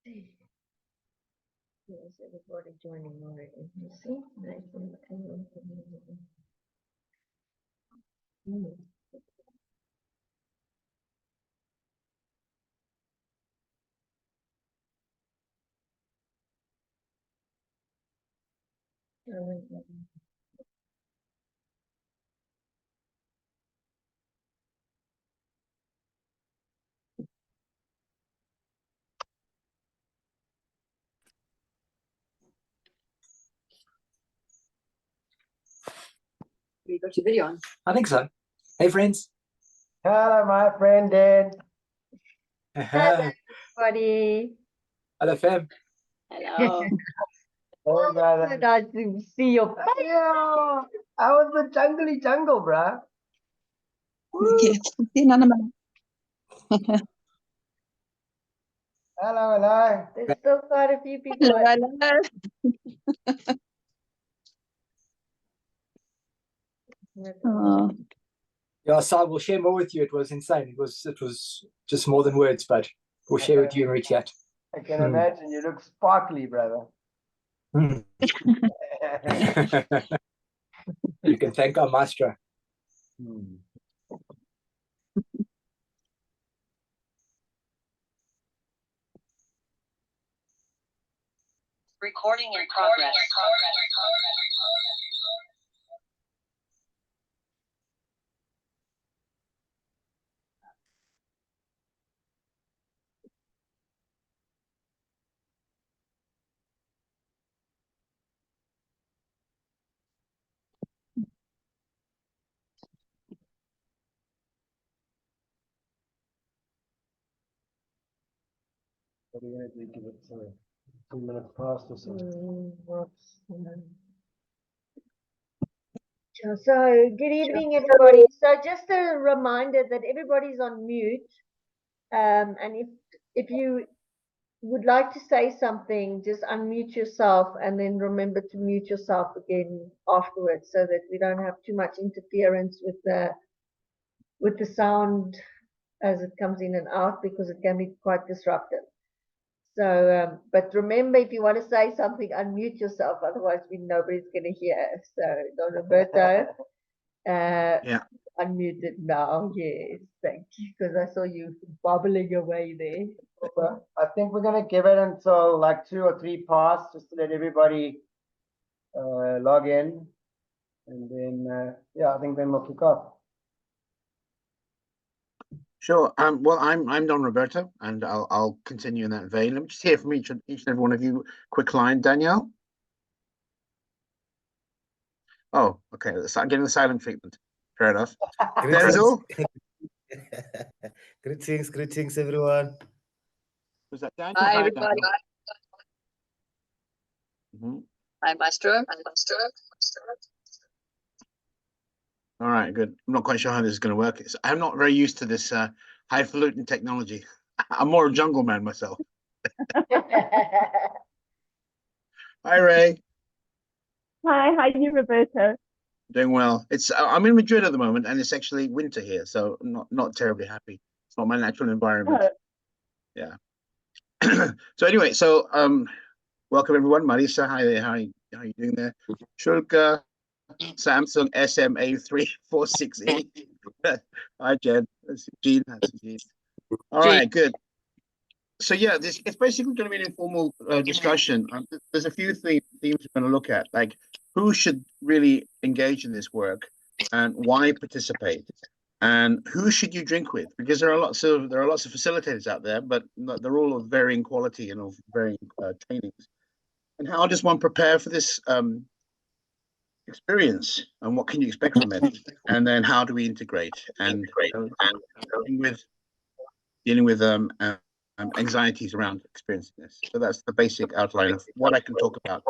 Yes, everybody joining already. You see? Nice and You got your video on? I think so. Hey, friends. Hello, my friend Dan. Hello, everybody. Hello, fam. Hello. Hey, brother. Nice to see your face. Yeah, I was the jungly jungle, bruh. Hello, hello. There's still quite a few people. Yeah, so we'll share more with you. It was insane. It was just more than words, but we'll share with you in chat. I can imagine you look sparkly, brother. You can thank our maestro. Recording in progress. What are you going to do? Give it 2 minutes past or something. So, good evening, everybody. So, just a reminder that everybody's on mute. And if you would like to say something, just unmute yourself and then remember to mute yourself again afterwards, so that we don't have too much interference with the sound as it comes in and out, because it can be quite disruptive. So, but remember, if you want to say something, unmute yourself. Otherwise, nobody's going to hear. So, Don Roberto, unmuted now. Yes, thank you, because I saw you bubbling away there. But I think we're going to give it until like 2 or 3 past, just to let everybody log in. And then, I think then we'll kick off. Sure. Well, I'm Don Roberto, and I'll continue in that vein. Let me just hear from each and every one of you. Quick line, Danielle. Oh, okay. I'm getting the silent treatment. Fair enough. Denzel. Greetings, everyone. Was that Daniel? Hi, everybody. Hi, Maestro. All right, good. I'm not quite sure how this is going to work. I'm not very used to this highfalutin technology. I'm more a jungle man myself. Hi, Ray. Hi, how are you, Roberto? Doing well. I'm in Madrid at the moment, and it's actually winter here, so I'm not terribly happy. It's not my natural environment. Yeah. So anyway, welcome everyone. Marisa, hi there. How are you doing there? Shulka, Samsung SMA3468. Hi, Jen. That's Jean. All right, good. So yeah, it's basically going to be an informal discussion. There's a few themes we're going to look at, like who should really engage in this work and why participate, and who should you drink with, because there are lots of facilitators out there, but they're all of varying quality and of varying trainings. And how does one prepare for this experience, and what can you expect from it? And then how do we integrate and dealing with anxieties around experiencing this? So that's the basic outline of what I can talk about.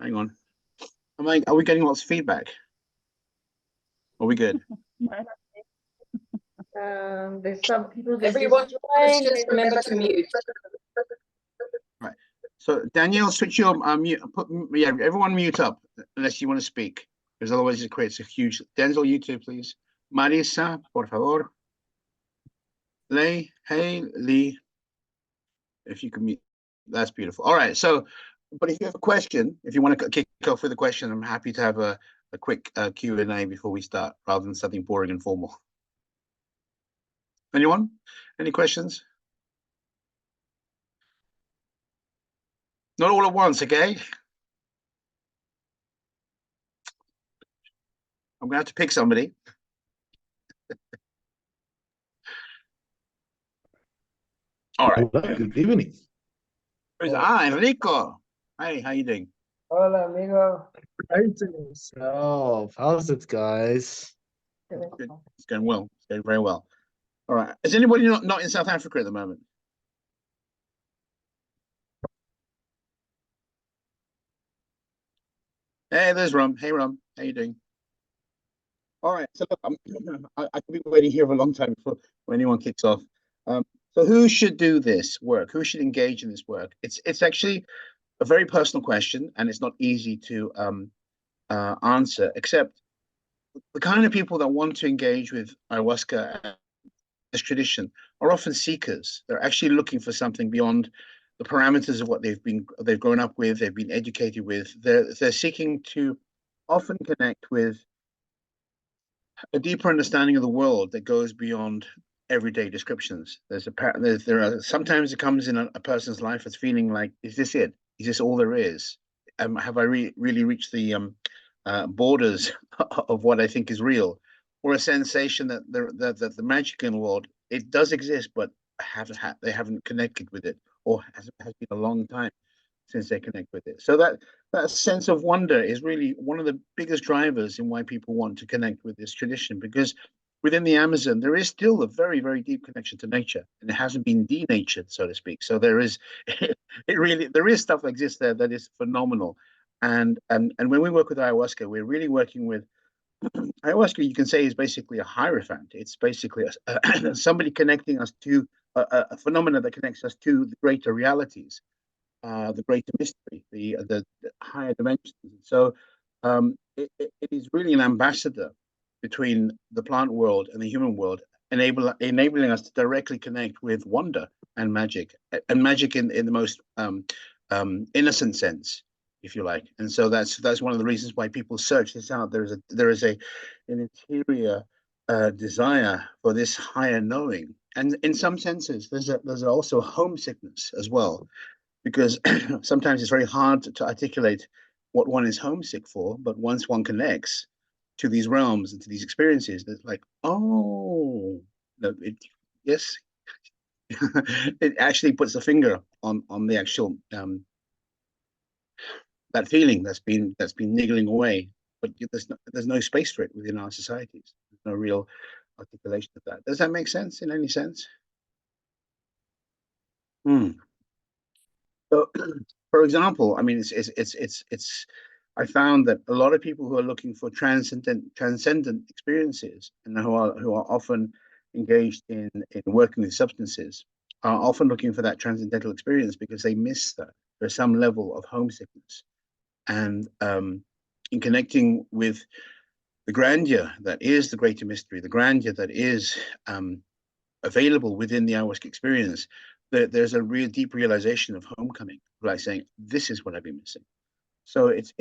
Hang on. Are we getting lots of feedback? Are we good? There's some people that Everyone, just remember to mute. Right. So Danielle, switch your mute. Everyone mute up unless you want to speak, because otherwise it creates a huge. Denzel, you too, please. Marisa, por favor. Lei, Hey, Lee, if you can meet, that's beautiful. All right. So, but if you have a question, if you want to kick off with a question, I'm happy to have a quick Q&A before we start, rather than something boring and formal. Anyone? Any questions? Not all at once, okay? I'm gonna have to pick somebody. All right. Hello, good evening. Enrico. Hey, how you doing? Hola, amigo. Praising yourself. How's it, guys? Good. It's going well. It's going very well. All right. Is anybody not in South Africa at the moment? Hey, there's Rum. Hey, Rum. How you doing? All right. So look, I could be waiting here for a long time before when anyone kicks off. So who should do this work? Who should engage in this work? It's actually a very personal question, and it's not easy to answer, except the kind of people that want to engage with ayahuasca and this tradition are often seekers. They're actually looking for something beyond the parameters of what they've grown up with, they've been educated with. They're seeking to often connect with a deeper understanding of the world that goes beyond everyday descriptions. There are sometimes it comes in a person's life as feeling like, is this it? Is this all there is? Have I really reached the borders of what I think is real, or a sensation that the magic in the world, it does exist, but they haven't connected with it, or has been a long time since they connect with it. So that sense of wonder is really one of the biggest drivers in why people want to connect with this tradition, because within the Amazon there is still a very deep connection to nature, and it hasn't been denatured, so to speak. So there is there is stuff that exists there that is phenomenal. And when we work with ayahuasca, we're really working with ayahuasca. You can say is basically a hierophant. It's basically somebody connecting us to a phenomena that connects us to the greater realities, the greater mystery, the higher dimensions. So it is really an ambassador between the plant world and the human world, enabling us to directly connect with wonder and magic in the most innocent sense, if you like. And so that's one of the reasons why people search this out. There is an interior desire for this higher knowing, and in some senses, there's also homesickness as well, because sometimes it's very hard to articulate what one is homesick for. But once one connects to these realms and to these experiences, it's like, oh, no, yes, it actually puts a finger on the actual that feeling that's been niggling away. But there's no space for it within our societies. There's no real articulation of that. Does that make sense in any sense? Hmm. So, for example, I mean, it's. I found that a lot of people who are looking for transcendent experiences, and who are often engaged in working with substances, are often looking for that transcendental experience because they miss that. There's some level of homesickness, and in connecting with the grandeur that is the greater mystery, the grandeur that is available within the ayahuasca experience, there's a real deep realization of homecoming, like saying, this is what I've been missing. So it's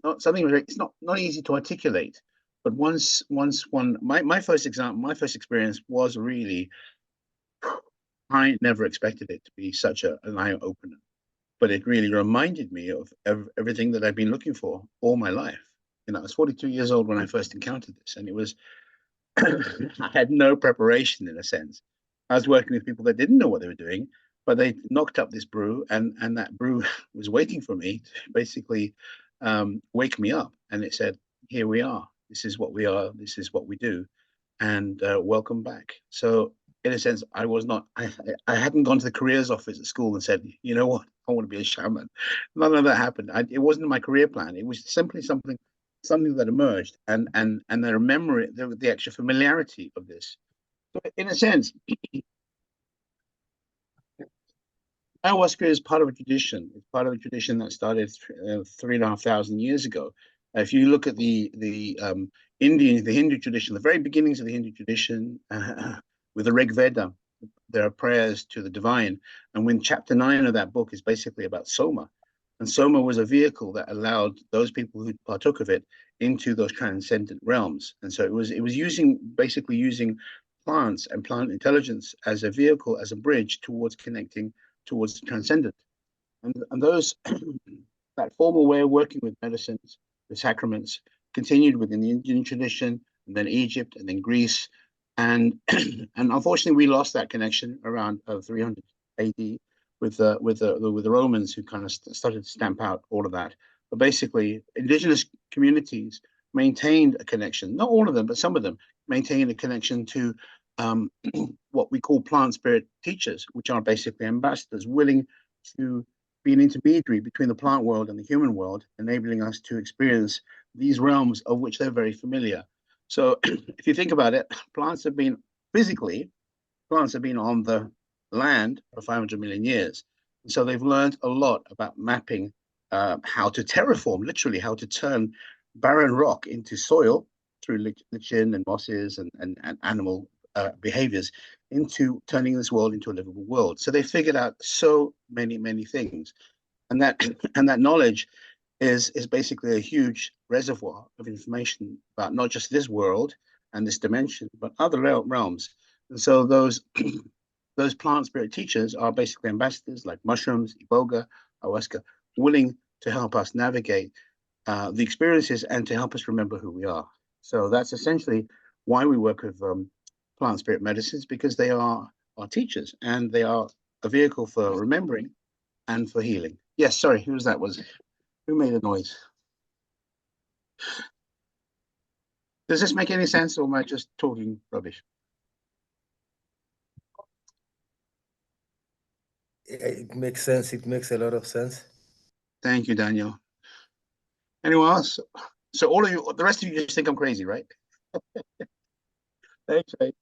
not something, it's not easy to articulate. But once one, my first experience was really, I never expected it to be such an eye opener, but it really reminded me of everything that I've been looking for all my life. You know, I was 42 years old when I first encountered this, and it was I had no preparation in a sense. I was working with people that didn't know what they were doing, but they knocked up this brew, and that brew was waiting for me to basically wake me up. And it said, "Here we are. This is what we are. This is what we do, and welcome back." So, in a sense, I was not. I hadn't gone to the careers office at school and said, "You know what? I want to be a shaman." None of that happened. It wasn't my career plan. It was simply something that emerged, and their memory, the actual familiarity of this. So in a sense, ayahuasca is part of a tradition. It's part of a tradition that started 3,500 years ago. If you look at the Hindu tradition, the very beginnings of the Hindu tradition, with the Rig Veda, there are prayers to the divine. And when chapter 9 of that book is basically about Soma, and Soma was a vehicle that allowed those people who partook of it into those transcendent realms. And so it was basically using plants and plant intelligence as a vehicle, as a bridge towards connecting towards the transcendent. And those that formal way of working with medicines, the sacraments, continued within the Indian tradition, and then Egypt, and then Greece, and and unfortunately we lost that connection around 300 AD with the Romans, who kind of started to stamp out all of that. But basically, indigenous communities maintained a connection. Not all of them, but some of them maintained a connection to what we call plant spirit teachers, which are basically ambassadors willing to be an intermediary between the plant world and the human world, enabling us to experience these realms of which they're very familiar. So if you think about it, plants have been on the land for 500 million years. And so they've learned a lot about mapping how to terraform, literally how to turn barren rock into soil through lichen and mosses and animal behaviors, into turning this world into a livable world. So they figured out so many things. And that knowledge is basically a huge reservoir of information about not just this world and this dimension, but other realms. And so those plant spirit teachers are basically ambassadors like mushrooms, iboga, ayahuasca, willing to help us navigate the experiences and to help us remember who we are. So that's essentially why we work with plant spirit medicines, because they are our teachers and they are a vehicle for remembering and for healing. Yes, sorry, who made a noise? Does this make any sense, or am I just talking rubbish? It makes sense. It makes a lot of sense. Thank you, Daniel. Anyone else? So all of you, the rest of you just think I'm crazy, right? Thanks, right?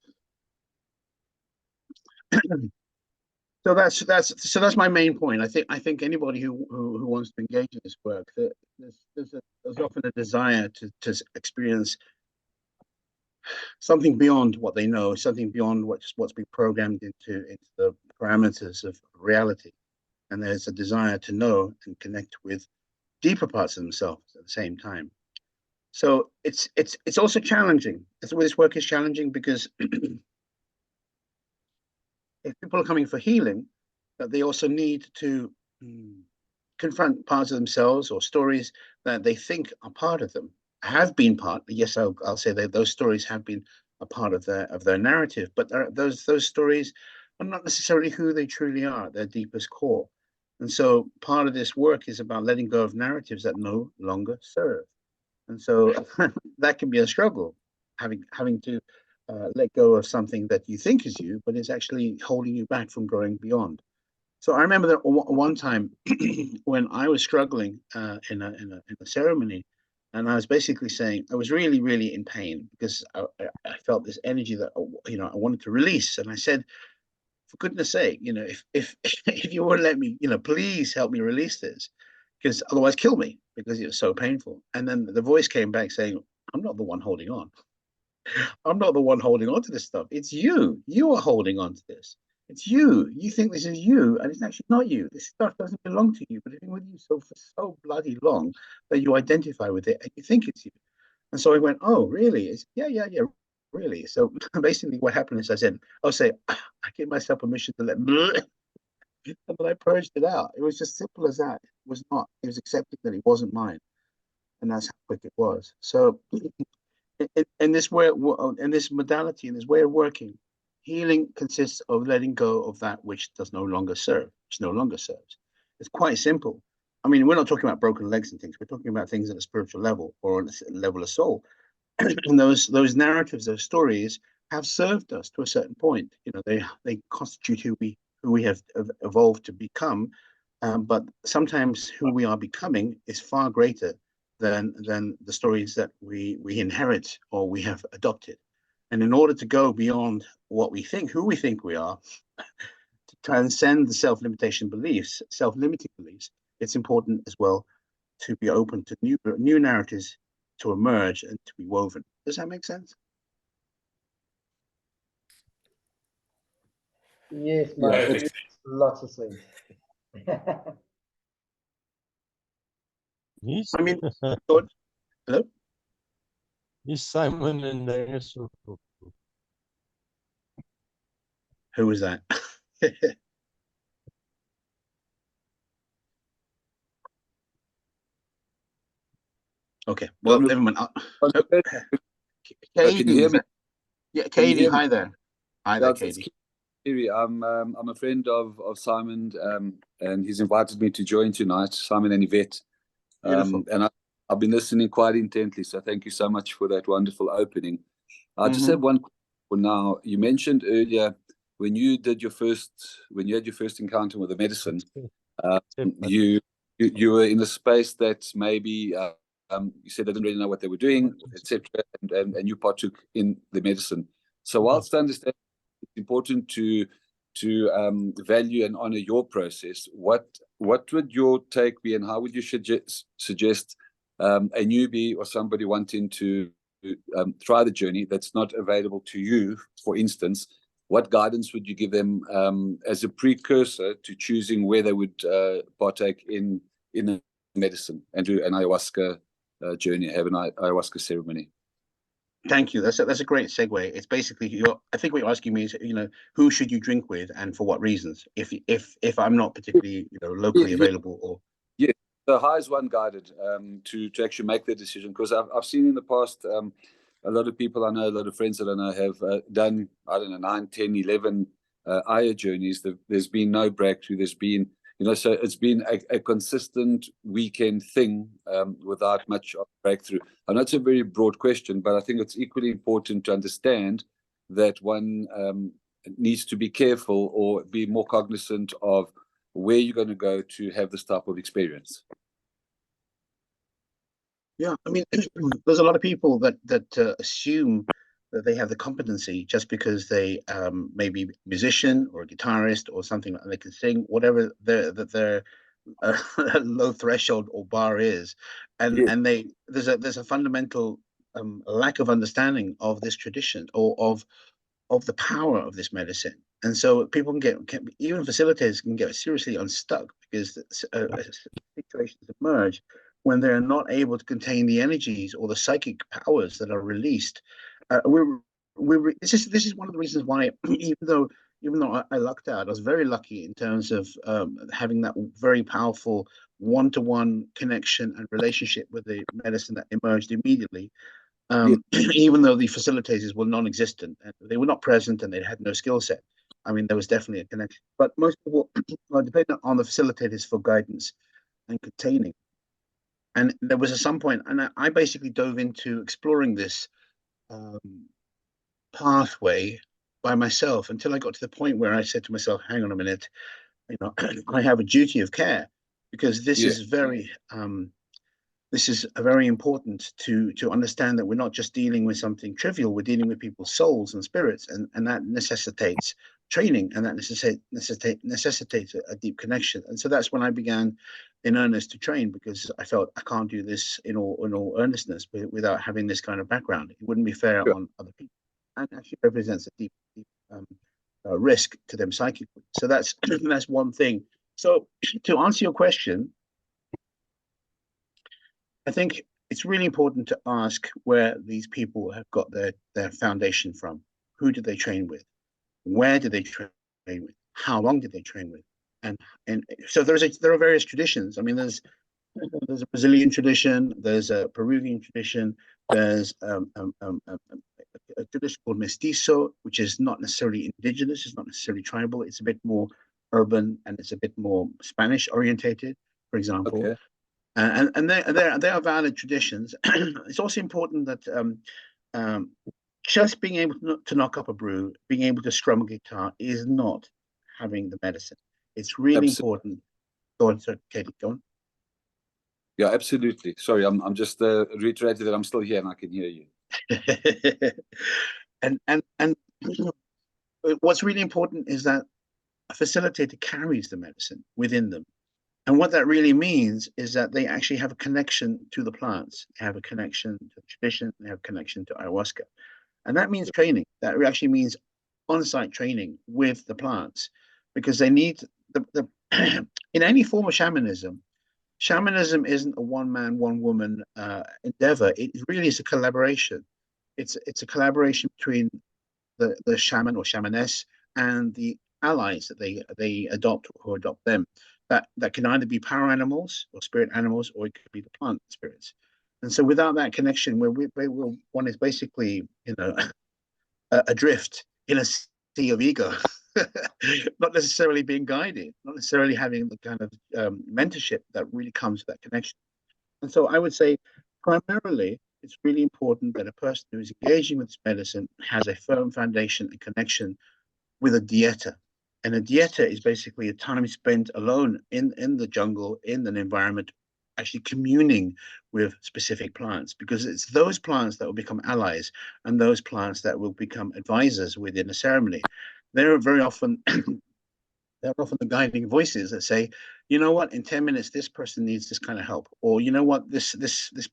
So that's my main point. I think anybody who wants to engage in this work, there's often a desire to experience something beyond what they know, something beyond what's been programmed into the parameters of reality, and there's a desire to know and connect with deeper parts of themselves at the same time. So it's also challenging. This work is challenging because if people are coming for healing, that they also need to confront parts of themselves or stories that they think are part of them, have been part. Yes, I'll say that those stories have been a part of their narrative, but those stories are not necessarily who they truly are, their deepest core. And so part of this work is about letting go of narratives that no longer serve. And so that can be a struggle, having to let go of something that you think is you, but is actually holding you back from growing beyond. So I remember that one time when I was struggling in a ceremony, and I was basically saying I was really in pain because I felt this energy that I wanted to release, and I said, for goodness sake, if if you won't let me, please help me release this, because otherwise kill me, because it was so painful. And then the voice came back saying, I'm not the one holding on. I'm not the one holding on to this stuff. It's you. You are holding on to this. It's you. You think this is you, and it's actually not you. This stuff doesn't belong to you, but it's been with you for so bloody long that you identify with it and you think it's you. And so I went, oh, really? Yeah, really. So basically what happened is I'll say, I gave myself permission to let, and then I purged it out. It was just simple as that. It was accepting that it wasn't mine. And that's how quick it was. So in this way, in this modality, in this way of working, healing consists of letting go of that which no longer serves. It's quite simple. I mean, we're not talking about broken legs and things. We're talking about things at a spiritual level or on a level of soul. And those narratives, those stories have served us to a certain point. They constitute who we have evolved to become. But sometimes who we are becoming is far greater than the stories that we inherit or we have adopted. And in order to go beyond who we think we are, to transcend the self-limiting beliefs, it's important as well to be open to new narratives to emerge and to be woven. Does that make sense? Yes, Yeah, mate. it's- It makes lots of sense. He's, I mean, George, hello? he's Simon and Dinosaur. Who was that? Okay, well, Don never mind. Don Oh, Roberto, can you Katie, hear is me? that? Yeah, Can you Katie, hear me? hi there. Hi there, Yeah, it's Katie. Kiri. I'm a friend of Simon, and he's invited me to join tonight, Simon and Yvette. Beautiful. And I've been listening quite intently, so thank you so much for that wonderful opening. I just have one question for now. You mentioned earlier when you had your first encounter with the medicine, you were in a space that maybe you said they didn't really know what they were doing, etc., and you partook in the medicine. So whilst I understand it's important to value and honor your process, what would your take be, and how would you suggest a newbie or somebody wanting to try the journey that's not available to you, for instance, what guidance would you give them as a precursor to choosing where they would partake in the medicine and do an ayahuasca journey, have an ayahuasca ceremony? Thank you. That's a great segue. It's basically I think what you're asking me is, who should you drink with and for what reasons? If I'm not particularly, locally available or. Yeah. So how is one guided to actually make the decision? Because I've seen in the past a lot of people I know, a lot of friends that I know have done, I don't know, 9, 10, 11 Aya journeys. There's been no breakthrough. There's been, so it's been a consistent weekend thing without much of breakthrough. I know it's a very broad question, but I think it's equally important to understand that one needs to be careful or be more cognizant of where you're going to go to have this type of experience. Yeah, I mean, there's a lot of people that assume that they have the competency just because they may be a musician or a guitarist or something, and they can sing whatever their low threshold or bar is, and there's a fundamental lack of understanding of this tradition or of the power of this medicine. And so people even facilitators can get seriously unstuck because situations emerge when they're not able to contain the energies or the psychic powers that are released. This is one of the reasons why, even though I lucked out, I was very lucky in terms of having that very powerful one-to-one connection and relationship with the medicine that emerged immediately. Even though the facilitators were non-existent and they were not present and they had no skill set. I mean, there was definitely a connection. But most people are dependent on the facilitators for guidance and containing. And there was at some point, and I basically dove into exploring this pathway by myself until I got to the point where I said to myself, hang on a minute, I have a duty of care because this is very important to understand that we're not just dealing with something trivial, we're dealing with people's souls and spirits, and that necessitates training, and that necessitates a deep connection. And so that's when I began in earnest to train, because I felt I can't do this in all earnestness without having this kind of background. It wouldn't be fair on other people, and actually represents a deep risk to them psychically. So that's that's one thing. So to answer your question, I think it's really important to ask where these people have got their foundation from. Who did they train with? Where did they train with? How long did they train with? And so there are various traditions. I mean, there's a Brazilian tradition, there's a Peruvian tradition, there's a tradition called mestizo, which is not necessarily indigenous, it's not necessarily tribal, it's a bit more urban and it's a bit more Spanish orientated, for example. Okay. And they are valid traditions. It's also important that just being able to knock up a brew, being able to strum a guitar is not having the medicine. It's really important. Go on, sir, Katie, go on. Yeah, absolutely. Sorry, I'm just reiterating that I'm still here and I can hear you. and what's really important is that a facilitator carries the medicine within them. And what that really means is that they actually have a connection to the plants, they have a connection to the tradition, they have a connection to ayahuasca. And that means training. That actually means on-site training with the plants because they need the in any form of shamanism isn't a one man, one woman endeavor. It really is a collaboration. It's a collaboration between the shaman or shamaness and the allies that they adopt or adopt them. That can either be power animals or spirit animals, or it could be the plant spirits. And so without that connection, where one is basically, adrift in a sea of ego, not necessarily being guided, not necessarily having the kind of mentorship that really comes with that connection. And so I would say, primarily, it's really important that a person who is engaging with this medicine has a firm foundation and connection with a dieta. And a dieta is basically a time spent alone in the jungle, in an environment, actually communing with specific plants, because it's those plants that will become allies and those plants that will become advisors within a ceremony. They're very often they're often the guiding voices that say, you know what, in 10 minutes this person needs this kind of help, or you know what, this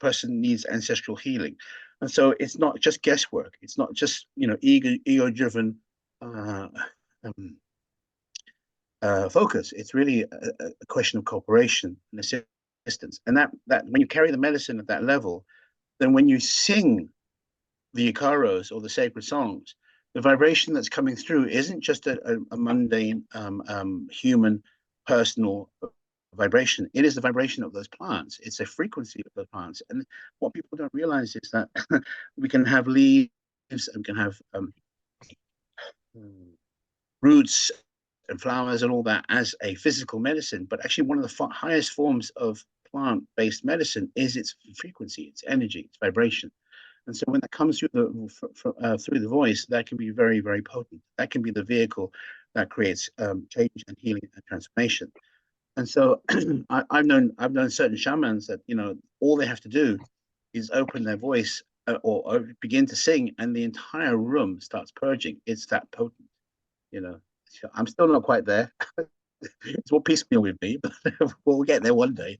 person needs ancestral healing. And so it's not just guesswork, it's not just ego driven focus. It's really a question of cooperation and assistance. And that when you carry the medicine at that level, then when you sing the Icaros or the sacred songs, the vibration that's coming through isn't just a mundane human personal vibration. It is the vibration of those plants. It's a frequency of those plants. And what people don't realize is that we can have leaves and we can have roots and flowers and all that as a physical medicine, but actually one of the highest forms of plant-based medicine is its frequency, its energy, its vibration. And so when that comes through the voice, that can be very, very potent. That can be the vehicle that creates change and healing and transformation. And so I've known certain shamans that all they have to do is open their voice or begin to sing, and the entire room starts purging. It's that potent. I'm still not quite there. It's more piecemeal with me, but we'll get there one day.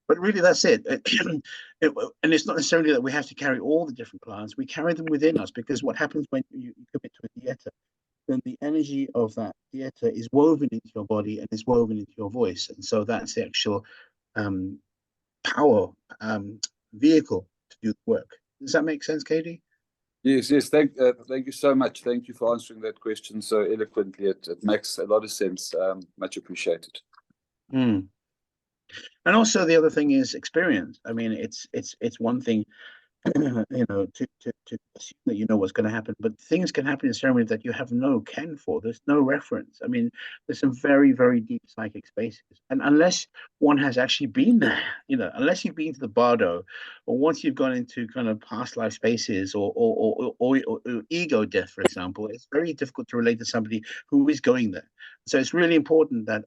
But really, that's it. And it's not necessarily that we have to carry all the different plants. We carry them within us, because what happens when you commit to a dieta, then the energy of that dieta is woven into your body and is woven into your voice. And so that's the actual power vehicle to do the work. Does that make sense, Katie? Yes. Thank you so much. Thank you for answering that question so eloquently. It makes a lot of sense. Much appreciated. And also the other thing is experience. I mean, it's one thing, to assume that you know what's going to happen, but things can happen in ceremony that you have no ken for. There's no reference. I mean, there's some very, very deep psychic spaces, and unless one has actually been there, unless you've been to the bardo, or once you've gone into kind of past life spaces or ego death, for example, it's very difficult to relate to somebody who is going there. So it's really important that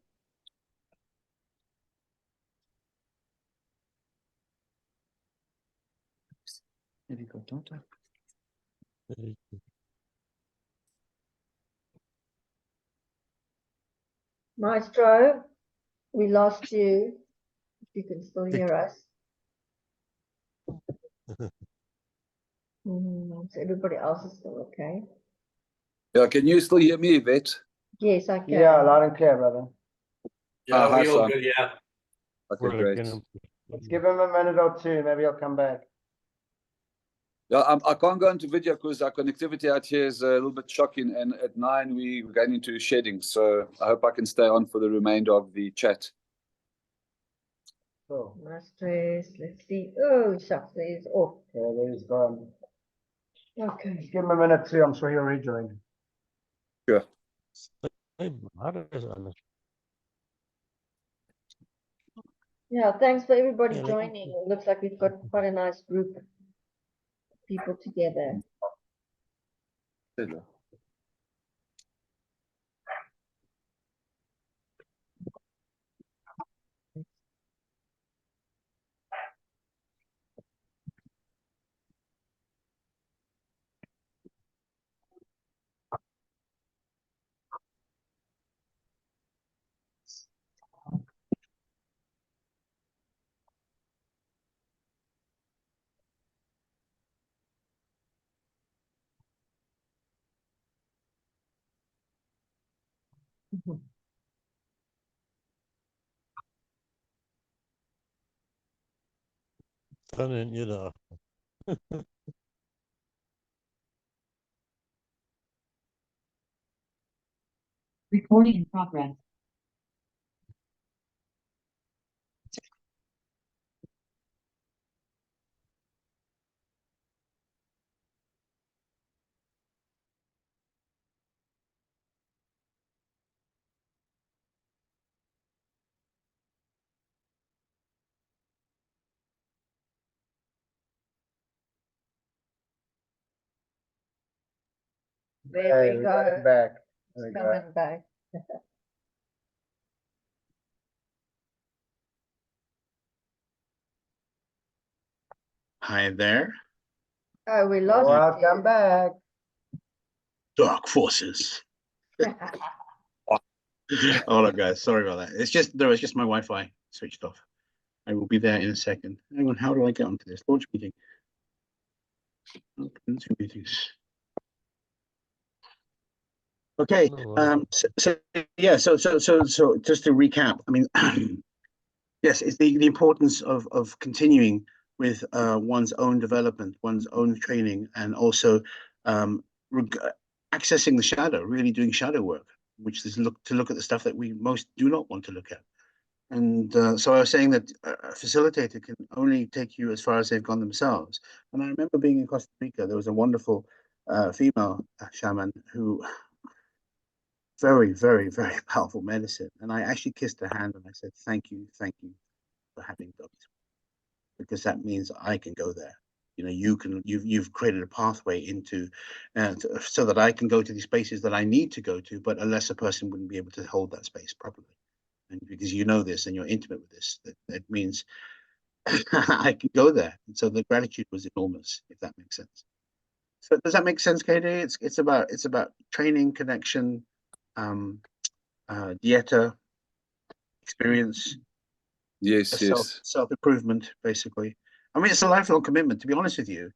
Maestro, we lost you. If you can still hear us. So everybody else is still okay. Yeah, can you still hear me, Yvette? Yes, I can. Yeah, loud and clear, brother. Yeah, hi, we all Simon. good, yeah. Okay, great. Let's give him a minute or two. Maybe he'll come back. Yeah, I can't go into video because our connectivity out here is a little bit shocking, and at 9 we're going into shedding. So I hope I can stay on for the remainder of the chat. So, Maestro, let's see. Oh, shucks, he's off. yeah, there he's gone. Okay. Just give him a minute too. I'm sure he'll rejoin. Sure. Yeah, thanks for everybody joining. It looks like we've got quite a nice group of people together. Dann jeder. Recording in progress. There Hey, we we got go. him back. There we go. Coming back. Hi there. Oh, we lost Welcome back. Dark forces. Hold on, guys. Sorry about that. It's just my Wi-Fi switched off. I will be there in a second. Hang on, how do I get onto this launch meeting? Open to meetings. Okay. So just to recap, I mean, yes, it's the importance of continuing with one's own development, one's own training, and also accessing the shadow, really doing shadow work, which is to look at the stuff that we most do not want to look at. And so I was saying that a facilitator can only take you as far as they've gone themselves. And I remember being in Costa Rica, there was a wonderful female shaman who very, very, very powerful medicine. And I actually kissed her hand and I said, thank you for having done this, because that means I can go there. You know, you've created a pathway into, so that I can go to these spaces that I need to go to, but a lesser person wouldn't be able to hold that space properly. And because you know this and you're intimate with this, that means I can go there. And so the gratitude was enormous, if that makes sense. So does that make sense, KD? It's about training, connection, dieta, experience. Yes, self-improvement, basically. I mean, it's a lifelong commitment, to be honest with you.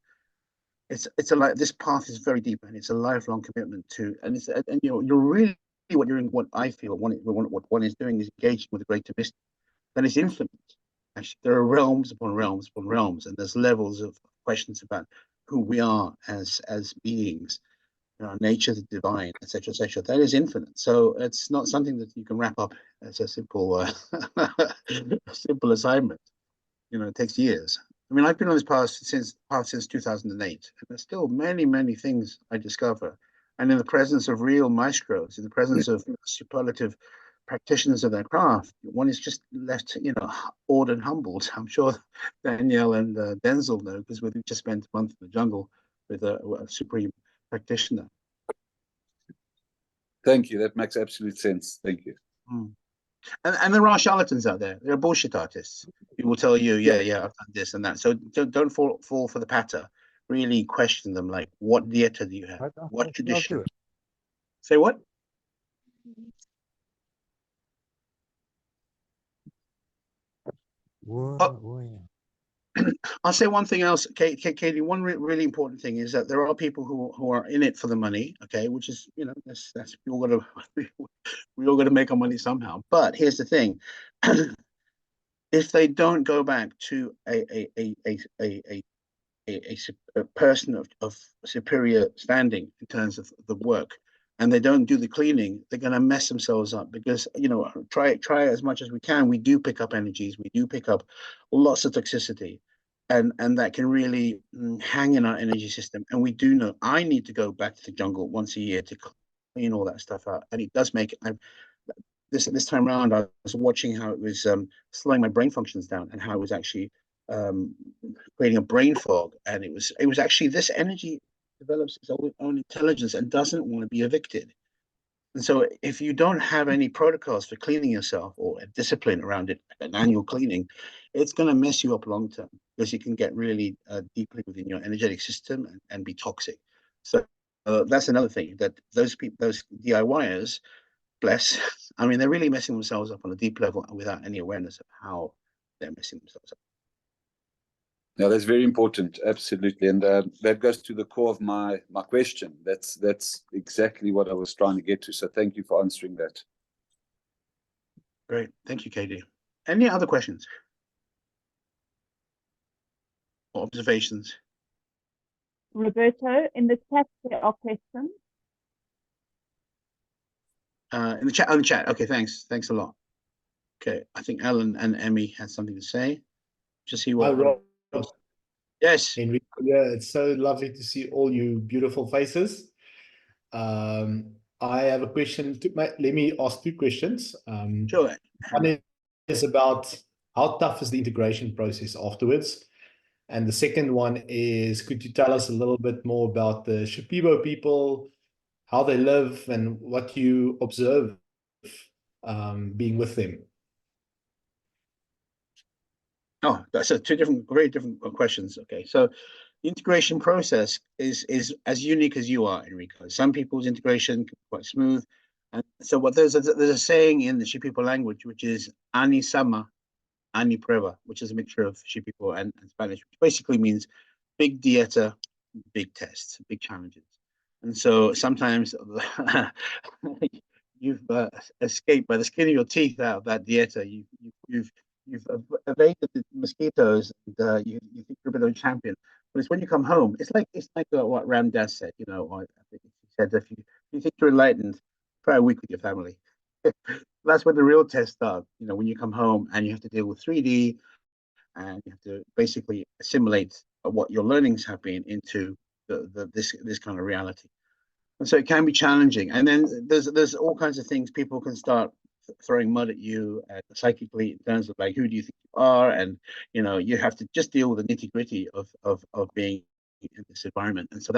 It's this path is very deep, and it's a lifelong commitment to, and you're really what I feel what one is doing is engaging with the greater mystery. Then it's infinite. Actually, there are realms upon realms upon realms, and there's levels of questions about who we are as beings, nature, the divine, etc., etc. That is infinite. So it's not something that you can wrap up as a simple simple assignment. It takes years. I mean, I've been on this path since 2008, and there's still many things I discover. And in the presence of real maestros, in the presence of superlative practitioners of their craft, one is just left, awed and humbled. I'm sure Danielle and Denzel know, because we've just spent a month in the jungle with a supreme practitioner. Thank you. That makes absolute sense. Thank you. And there are charlatans out there. There are bullshit artists who will tell you, yeah, I've done this and that. So don't fall for the patter. Really question them, like, what dieta do you have? What tradition? Say what? I'll say one thing else, Katie. One really important thing is that there are people who are in it for the money, okay, which is, that's we all got to make our money somehow. But here's the thing: if they don't go back to a person of superior standing in terms of the work, and they don't do the cleaning, they're going to mess themselves up, because try as much as we can, we do pick up energies, we do pick up lots of toxicity, and that can really hang in our energy system. And we do know I need to go back to the jungle once a year to clean all that stuff out, and it does make it. This time around, I was watching how it was slowing my brain functions down, and how it was actually creating a brain fog. And it was actually, this energy develops its own intelligence and doesn't want to be evicted. And so if you don't have any protocols for cleaning yourself, or a discipline around it, an annual cleaning, it's going to mess you up long term, because you can get really deeply within your energetic system and be toxic. So that's another thing, that those people, those DIYers, bless, I mean, they're really messing themselves up on a deep level without any awareness of how they're messing themselves up. No, that's very important. Absolutely. And that goes to the core of my question. That's exactly what I was trying to get to. So thank you for answering that. Great. Thank you, Katie. Any other questions or observations? Roberto, in the chat there are questions. In the chat, on the chat. Okay, thanks. Thanks a lot. Okay, I think Ellen and Emmy had something to say. Just see Hi, what. Rob. Yes. Enrique, yeah, it's so lovely to see all you beautiful faces. I have a question. Let me ask two questions. Sure. One is about how tough is the integration process afterwards? And the second one is, could you tell us a little bit more about the Shipibo people, how they live, and what you observe being with them? Oh, that's two different, very different questions. Okay, so the integration process is as unique as you are, Enrico. Some people's integration can be quite smooth, and so what there's a saying in the Shipibo language which is "ani sama, ani prueba," which is a mixture of Shipibo and Spanish, which basically means big dieta, big tests, big challenges. And so sometimes you've escaped by the skin of your teeth out of that dieta. You've evaded the mosquitoes, and you think you're a bit of a champion. But it's when you come home, it's like what Ram Dass said. You know, I think he said, if you think you're enlightened, try a week with your family. That's when the real test starts. You know, when you come home and you have to deal with 3D, and you have to basically assimilate what your learnings have been into this kind of reality. And so it can be challenging. And then there's all kinds of things people can start throwing mud at you psychically in terms of like, who do you think you are? And you know, you have to just deal with the nitty-gritty of being in this environment. And so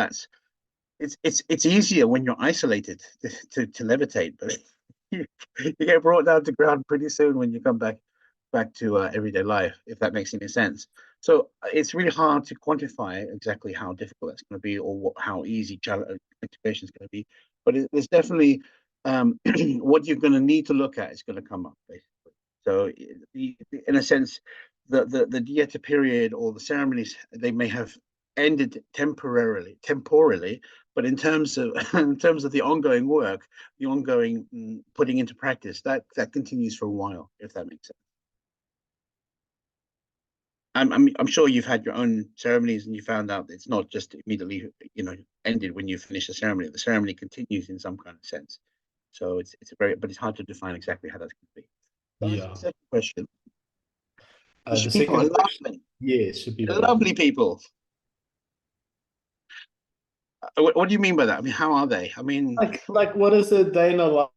it's easier when you're isolated to levitate, but you get brought down to ground pretty soon when you come back to everyday life, if that makes any sense. So it's really hard to quantify exactly how difficult that's going to be, or how easy integration is going to be. But there's definitely what you're going to need to look at is going to come up, basically. So in a sense, the dieta period or the ceremonies, they may have ended temporarily, but in terms of the ongoing work, the ongoing putting into practice, that continues for a while, if that makes sense. I'm sure you've had your own ceremonies and you found out it's not just immediately, you know, ended when you finish the ceremony. The ceremony continues in some kind of sense. So it's but it's hard to define exactly how that's going to be. So Yeah. the second question. The People are second question, lovely. yes, Shipibo. Lovely people. What do you mean by that? I mean, how are they? I mean, like what is a day in a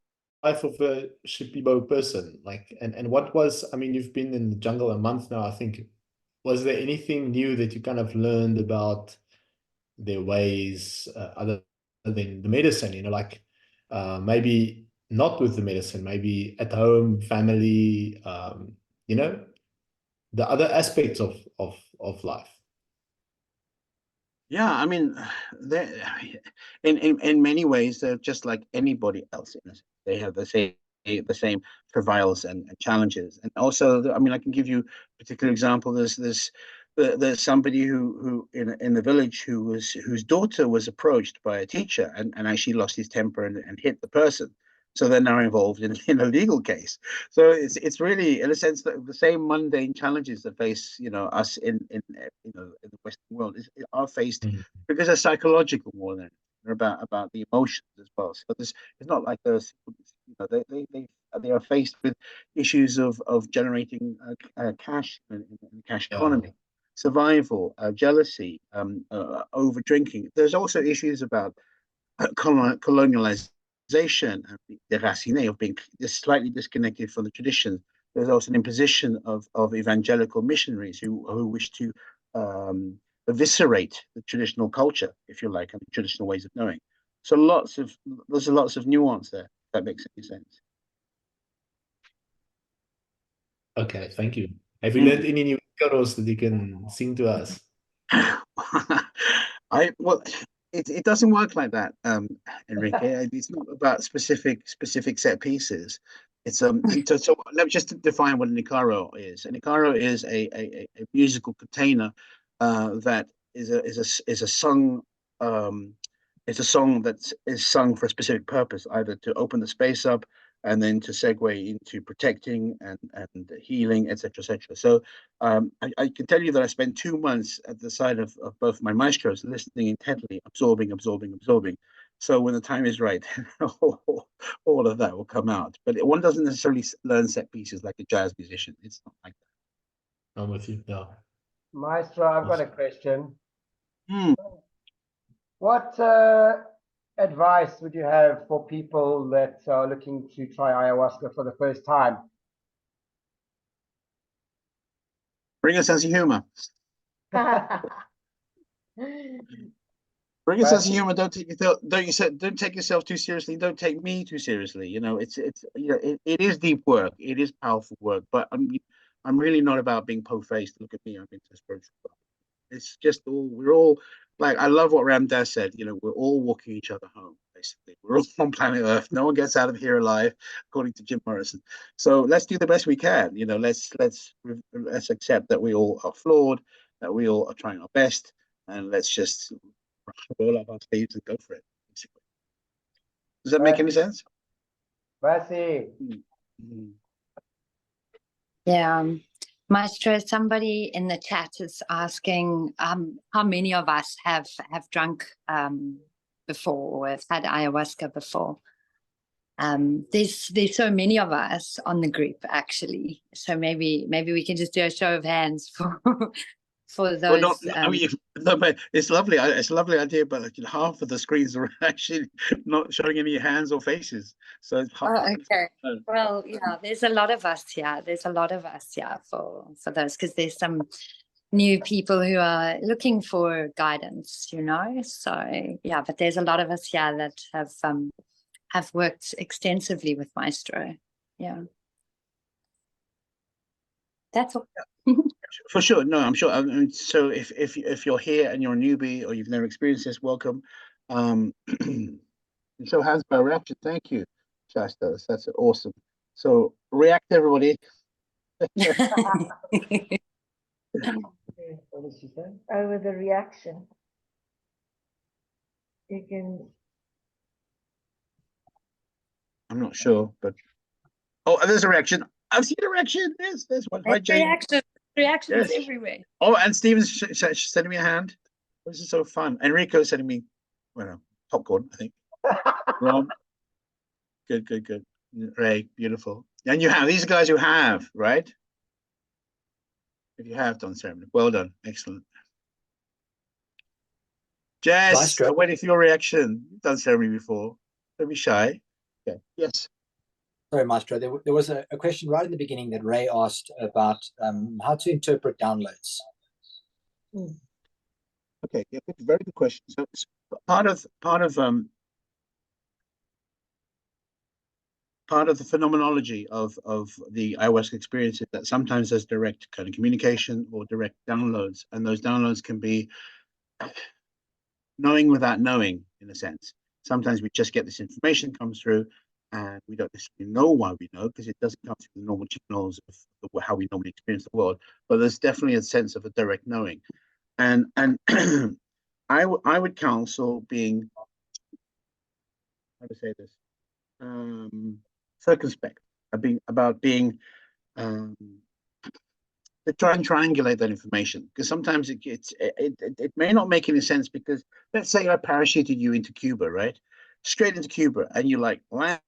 life of a Shipibo person? Like, and what was, I mean, you've been in the jungle a month now, I think. Was there anything new that you kind of learned about their ways, other than the medicine, you know, like maybe not with the medicine, maybe at home, family, you know, the other aspects of life? yeah, I mean, they in many ways they're just like anybody else. They have the same travails and challenges, and also, I mean, I can give you a particular example. There's somebody who in the village whose daughter was approached by a teacher and actually lost his temper and hit the person. So they're now involved in a legal case. So it's really, in a sense, the same mundane challenges that face, you know, us in the Western world are faced because they're psychological more than they're about the emotions as well. So it's not like those, you know, they are faced with issues of generating cash in the cash economy, survival, jealousy, over drinking. There's also issues about colonialization and déraciné, of being just slightly disconnected from the tradition. There's also an imposition of evangelical missionaries who wish to eviscerate the traditional culture, if you like, and the traditional ways of knowing. So there's lots of nuance there, if that makes any sense. Okay, thank you. Have you learned any new carols that you can sing to us? Well, it doesn't work like that, Enrique. It's not about specific set pieces. It's so let me just define what an Icaro is. An Icaro is a musical container that is a song. It's a song that is sung for a specific purpose, either to open the space up and then to segue into protecting and healing, etc., etc. So I can tell you that I spent 2 months at the side of both my maestros, listening intently, absorbing. So when the time is right, all of that will come out. But one doesn't necessarily learn set pieces like a jazz musician. It's not like that. I'm with you. Yeah. Maestro, I've got a question. Hmm. What advice would you have for people that are looking to try ayahuasca for the first time? Bring a sense of humor. Bring a sense of humor. Don't take yourself too seriously. Don't take me too seriously. You know, it is deep work. It is powerful work. But I'm really not about being po-faced. Look at me. I'm into spiritual. It's just we're all like, I love what Ram Dass said. You know, we're all walking each other home. Basically, we're all on planet Earth. No one gets out of here alive, according to Jim Morrison. So let's do the best we can. You know, let's accept that we all are flawed, that we all are trying our best, and let's just roll up our sleeves and go for it. Basically. Does that make any sense? Basi. Yeah. Maestro, somebody in the chat is asking how many of us have drunk before or have had ayahuasca before. There's so many of us on the group actually. So maybe we can just do a show of hands for those. Well, I mean, it's lovely. It's a lovely idea, but like, half of the screens are actually not showing any hands or faces. So it's okay. Well, yeah, there's a lot of us here. There's a lot of us here for those, because there's some new people who are looking for guidance, you know. So yeah, but there's a lot of us here that have worked extensively with Maestro. Yeah. That's all. For sure. No, I'm sure. I mean, so if you're here and you're a newbie or you've never experienced this, welcome. So how's my reaction? Thank you, Shasta. That's awesome. So react, everybody. What did she say? Over the reaction. You can. I'm not sure, but there's a reaction. I've seen a reaction. Yes, there's one. Hi, Jane. Reactions everywhere. Oh, and Steven's sending me a hand. This is so fun. Enrico's sending me, popcorn, I think. Rob. Good. Ray, beautiful. And you have these guys who have, right? If you have done ceremony, well done, excellent. Jess, I'm waiting for your reaction. You've done ceremony before. Don't be shy. Okay. Yes. Sorry, Maestro. There was a question right in the beginning that Ray asked about how to interpret downloads. Okay, yeah, very good question. So part of the phenomenology of the ayahuasca experience is that sometimes there's direct kind of communication or direct downloads, and those downloads can be knowing without knowing, in a sense. Sometimes we just get this information comes through, and we don't necessarily know why we know, because it doesn't come through the normal channels of how we normally experience the world. But there's definitely a sense of a direct knowing, and I would counsel being, how to say this, circumspect, about being to try and triangulate that information, because sometimes it may not make any sense, because let's say I parachuted you into Cuba, right? Straight into Cuba, and you like land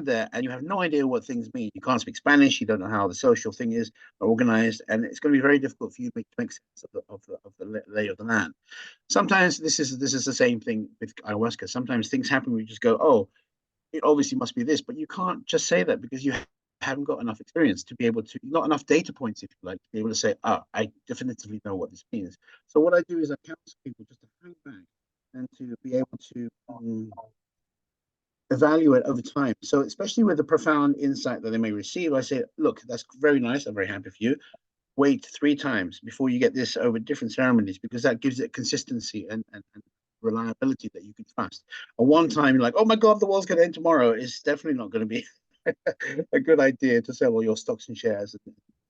there and you have no idea what things mean. You can't speak Spanish, you don't know how the social thing is organized, and it's going to be very difficult for you to make sense of the lay of the land. Sometimes this is the same thing with ayahuasca. Sometimes things happen where you just go, oh, it obviously must be this, but you can't just say that, because you haven't got enough experience to be able to, not enough data points, if you like, to be able to say, I definitively know what this means. So what I do is I counsel people just to hang back and to be able to evaluate over time. So especially with the profound insight that they may receive, I say, look, that's very nice. I'm very happy for you. Wait 3 times before you get this over different ceremonies, because that gives it consistency and reliability that you can trust. A one time, you're like, oh my God, the world's going to end tomorrow, is definitely not going to be a good idea to sell all your stocks and shares